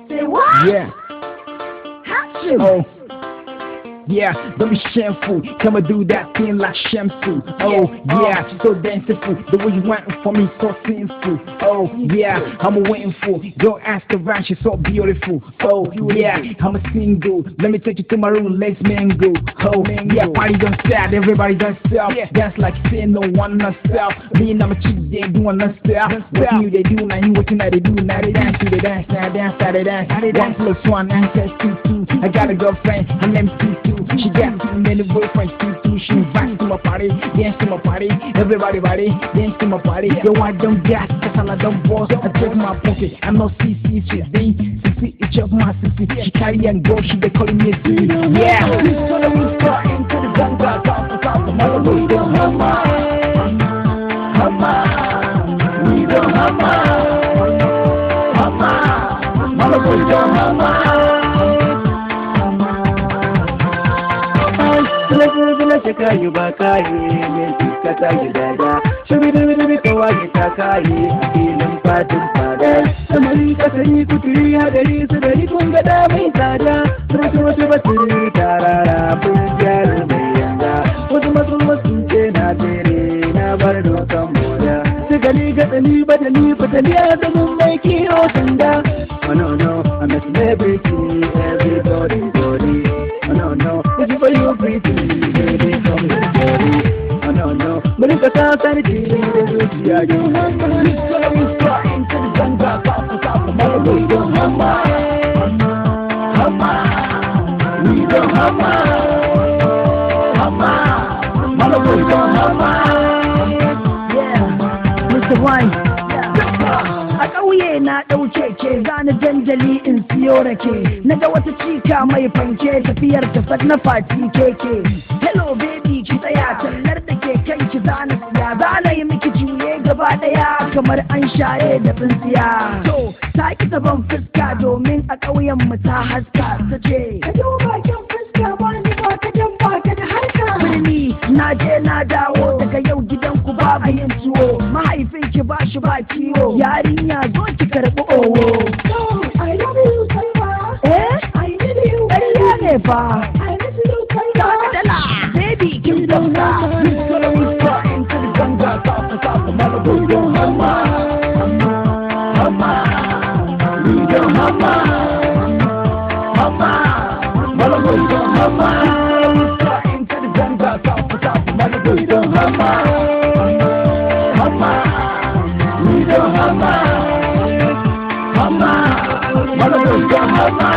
Say what? Yeah. Have you? Oh. Yeah, don't be shameful. Come and do that thing like Shamsu. Oh, yeah, so danceable. The way you want for me, so sinful. Oh, yeah, I'm waiting for. Don't ask around, she's so beautiful. Oh, yeah, I'm a single. Let me take you to my room, let's mingle. Oh, yeah, party don't stop, everybody don't stop. Dance like sin, no one not stop. Me and I'm a chick, they doing not stop. What you they do, now you what you they do, now they dance to the dance, now dance, now they dance. 1+1 answers 2. I got a girlfriend, her name's Tutu. She got too many boyfriends, Tutu. She invites to my party, dance to my party. Everybody, dance to my party. Yo, I don't gas, cause I don't boss. I take my pocket, I'm not CC, she's D. CC, it's just my CC. She carry and go, she they calling me CC. Yeah. This gonna be starting to the ganga, top, the mother boy don't hamma. We don't hamma. Mother boy don't hamma. Zula shaka yi ba kayi min tuka ta yi dada shabi kawai ta kayi a filin fatin fada samari kasari kuturi hadari su dari kun gada mai tsada wata basiri tarara kun gyara mai yanga wasu masu ce na tere na bar dokan moda su gani gatsali badali fatali a zaman mai kiyo sanda oh no I'm a celebrity everybody oh no if you for you pretty baby come to body oh no but if I can't stand it you don't hamma this gonna be starting to the ganga top mother boy don't hamma we don't hamma mother boy don't hamma Yeah, Mr. Wine. A ƙauye na ɗauke ke zani dandali in siyo rake na ga wata cika mai fanke tafiyar tafat na fati keke. Hello baby ki tsaya tallar da ke kai ki zana siya zana yi miki juye gaba ɗaya kamar an shaye da tsintsiya. To ta ki taban fuska domin a ƙauyen mu ta haska ta ce ka duba kyan fuska ba ni ba ka jan ba ka da harka. Birni na je na dawo daga yau gidanku babu yin tuwo mahaifin ki ba shi ba kiwo yarinya zo ki karɓi owo. I love you Salma. I need you. Ƙarya ne fa. I miss you Salma. Dala baby kin dauka. This gonna be starting to the ganga top mother boy don't hamma we don't hamma mother boy don't hamma starting to the ganga top mother boy don't hamma we don't hamma mother boy don't hamma